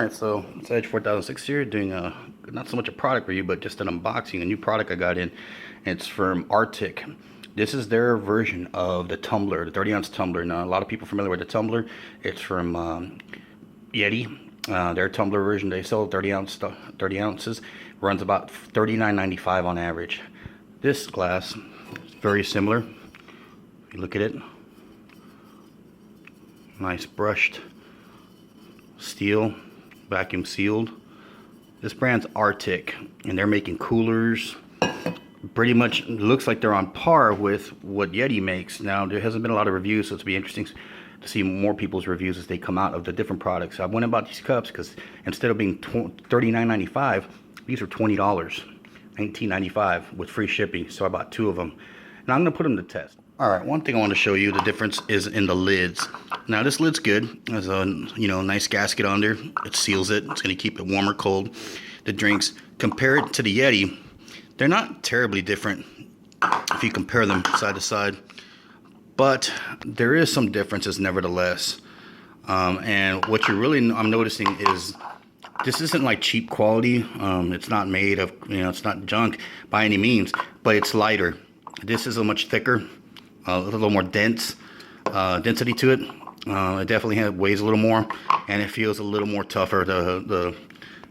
Alright, so it's Edge 4006 here, doing not so much a product review, but just an unboxing, a new product I got in. It's from RTIC. This is their version of the tumbler, the 30-ounce tumbler. Now, a lot of people are familiar with the tumbler. It's from Yeti. Their tumbler version, they sell 30 ounces. Runs about $39.95 on average. This glass is very similar. If you look at it, nice brushed steel, vacuum sealed. This brand's RTIC, and they're making coolers. Pretty much looks like they're on par with what Yeti makes. Now, there hasn't been a lot of reviews, so it'll be interesting to see more people's reviews as they come out of the different products. I went and bought these cups because instead of being $39.95, these are $20, $19.95 with free shipping. So I bought 2 of them. Now I'm gonna put them to test. All right, one thing I want to show you, the difference is in the lids. Now this lid's good. There's a nice gasket on there. It seals it. It's gonna keep it warm or cold. The drinks, compared to the Yeti, they're not terribly different if you compare them side to side, but there is some differences nevertheless. And what I'm noticing is this isn't like cheap quality. It's not made of, it's not junk by any means, but it's lighter. This is a much thicker, a little more dense density to it. It definitely weighs a little more, and it feels a little more tougher.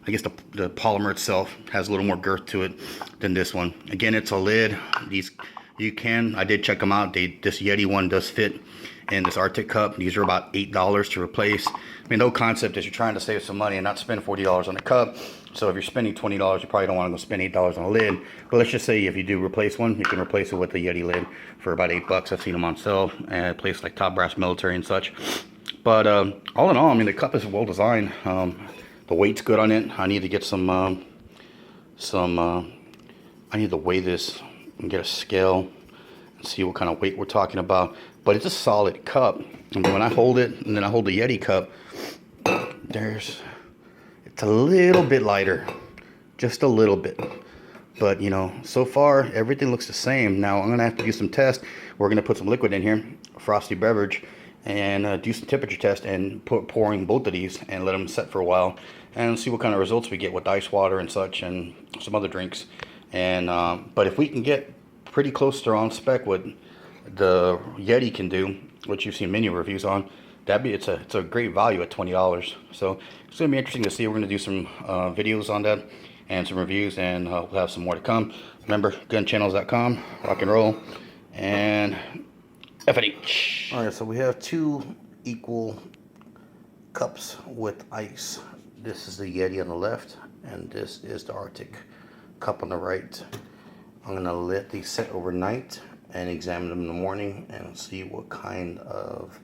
I guess the polymer itself has a little more girth to it than this one. Again, it's a lid. I did check them out. This Yeti one does fit in this RTIC cup. These are about $8 to replace. I mean, the whole concept is you're trying to save some money and not spend $40 on a cup. So if you're spending $20, you probably don't want to go spend $8 on a lid. But let's just say if you do replace one, you can replace it with the Yeti lid for about $8. I've seen them on sale at places like Top Brass Military and such. But all in all, I mean, the cup is well designed. The weight's good on it. I need to get I need to weigh this and get a scale and see what kind of weight we're talking about. But it's a solid cup. And when I hold it, and then I hold the Yeti cup, it's a little bit lighter, just a little bit. But so far everything looks the same. Now I'm gonna have to do some tests. We're gonna put some liquid in here, a frosty beverage, and do some temperature test and pouring both of these and let them set for a while and see what kind of results we get with ice water and such and some other drinks. And but if we can get pretty close to on spec what the Yeti can do, which you've seen many reviews on, it's a great value at $20. So it's gonna be interesting to see. We're gonna do some videos on that and some reviews, and we'll have some more to come. Remember, gunchannels.com, rock and roll, and F&H. All right, so we have 2 equal cups with ice. This is the Yeti on the left, and this is the RTIC cup on the right. I'm gonna let these set overnight and examine them in the morning and see what kind of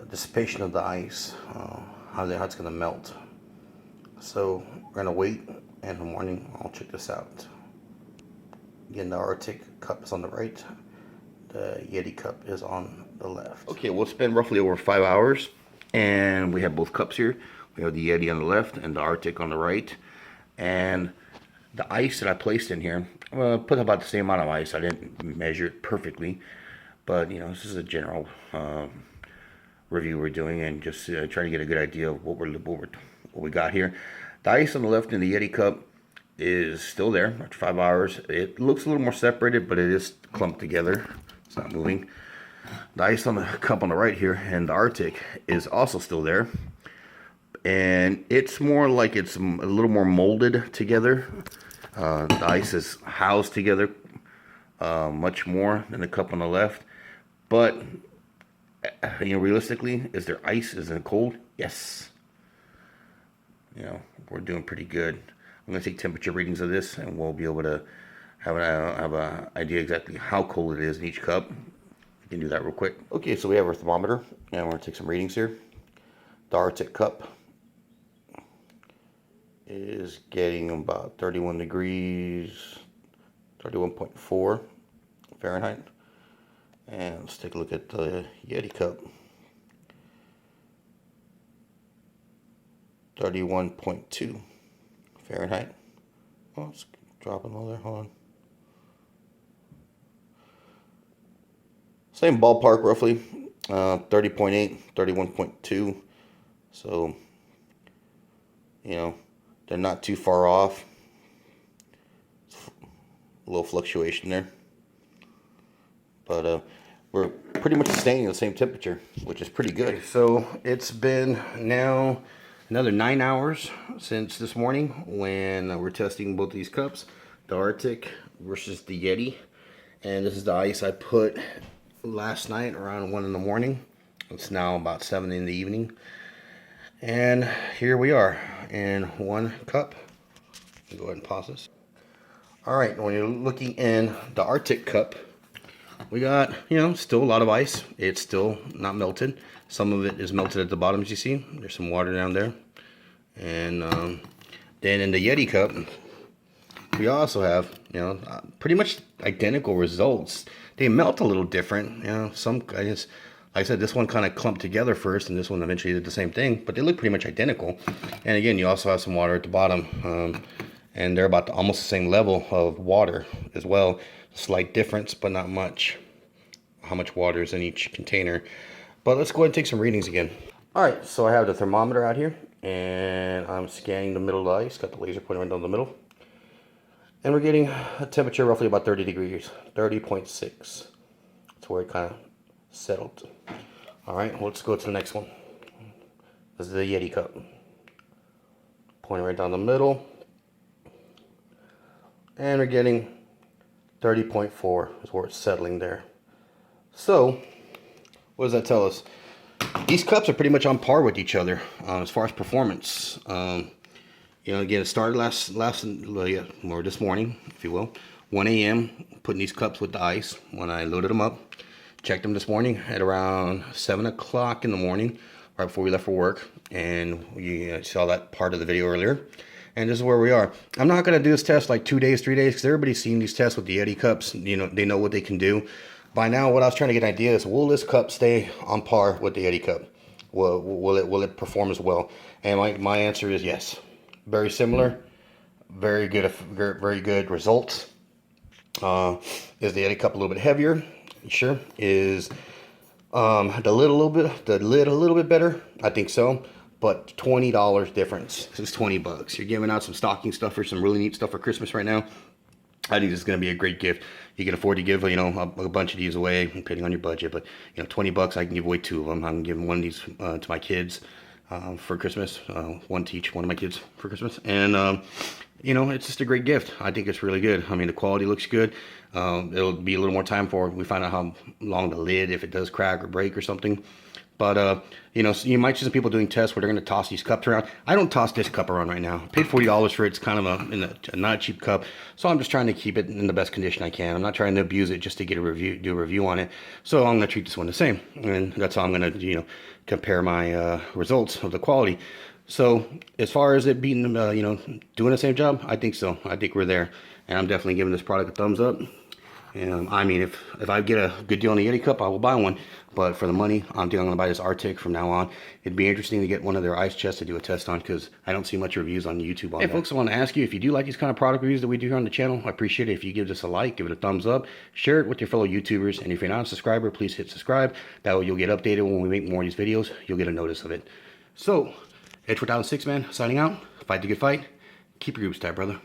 dissipation of the ice, how it's gonna melt. So we're gonna wait, and in the morning I'll check this out. Again, the RTIC cup is on the right. The Yeti cup is on the left. Okay, we'll spend roughly over 5 hours, and we have both cups here. We have the Yeti on the left and the RTIC on the right. And the ice that I placed in here, well, I put about the same amount of ice. I didn't measure it perfectly, but this is a general review we're doing, and just trying to get a good idea of what we got here. The ice on the left in the Yeti cup is still there after 5 hours. It looks a little more separated, but it is clumped together. It's not moving. The ice on the cup on the right here and the RTIC is also still there, and it's more like it's a little more molded together. The ice is housed together much more than the cup on the left. But realistically, is there ice? Is it cold? Yes. We're doing pretty good. I'm gonna take temperature readings of this, and we'll be able to have an idea exactly how cold it is in each cup. We can do that real quick. Okay, so we have our thermometer, and we're gonna take some readings here. The RTIC cup is getting about 31 degrees, 31.4 Fahrenheit. And let's take a look at the Yeti cup. 31.2 Fahrenheit. Oh, it's dropping all there. Hold on. Same ballpark roughly. 30.8, 31.2. So You know, they're not too far off. A little fluctuation there. But we're pretty much staying at the same temperature, which is pretty good. So it's been now another 9 hours since this morning when we're testing both these cups, the RTIC versus the Yeti. And this is the ice I put last night around 1 in the morning. It's now about 7 in the evening. And here we are in 1 cup. Go ahead and pause this. All right, when you're looking in the RTIC cup, we got, you know, still a lot of ice. It's still not melted. Some of it is melted at the bottom, as you see. There's some water down there. And then in the Yeti cup, we also have, you know, pretty much identical results. They melt a little different. You know, some, like I said, this one kind of clumped together first, and this one eventually did the same thing. But they look pretty much identical. And again, you also have some water at the bottom. And they're about almost the same level of water as well. Slight difference, but not much. How much water is in each container. But let's go ahead and take some readings again. All right, so I have the thermometer out here, and I'm scanning the middle of the ice. Got the laser pointing right down the middle. And we're getting a temperature roughly about 30 degrees, 30.6. That's where it kind of settled. All right, well, let's go to the next one. This is the Yeti cup. Pointing right down the middle. And we're getting 30.4 is where it's settling there. So, what does that tell us? These cups are pretty much on par with each other as far as performance. You know, again, it started this morning, if you will, 1 a.m. putting these cups with the ice when I loaded them up. Checked them this morning at around 7 o'clock in the morning, right before we left for work, and you saw that part of the video earlier. And this is where we are. I'm not going to do this test like 2 days, 3 days, because everybody's seen these tests with the Yeti cups. You know, they know what they can do. By now, what I was trying to get an idea is, will this cup stay on par with the Yeti cup? Will it perform as well? And my answer is yes. Very similar. Very good results. Is the Yeti cup a little bit heavier? Sure. Is the lid a little bit better? I think so. But $20 difference. This is 20 bucks. You're giving out some stocking stuffers, some really neat stuff for Christmas right now. I think this is going to be a great gift. You can afford to give, you know, a bunch of these away, depending on your budget. But, you know, 20 bucks, I can give away 2 of them. I'm giving one of these to my kids for Christmas. One to each one of my kids for Christmas. And, you know, it's just a great gift. I think it's really good. I mean, the quality looks good. It'll be a little more time before we find out how long the lid, if it does crack or break or something. But, you know, so you might see some people doing tests where they're going to toss these cups around. I don't toss this cup around right now. I paid $40 for it. It's kind of a not a cheap cup. So I'm just trying to keep it in the best condition I can. I'm not trying to abuse it just to get do a review on it. So I'm going to treat this one the same. And that's how I'm going to, you know, compare my results of the quality. So as far as it being, you know, doing the same job, I think so. I think we're there. And I'm definitely giving this product a thumbs up. I mean, if I get a good deal on the Yeti cup, I will buy one. But for the money, I'm going to buy this RTIC from now on. It'd be interesting to get one of their ice chests to do a test on, because I don't see much reviews on YouTube on that. Hey folks, I want to ask you, if you do like these kind of product reviews that we do here on the channel, I appreciate it if you give this a like, give it a thumbs up, share it with your fellow YouTubers, and if you're not a subscriber, please hit subscribe. That way you'll get updated when we make more of these videos. You'll get a notice of it. So, Edge 4006 man, signing out. Fight the good fight. Keep your groups tight, brother.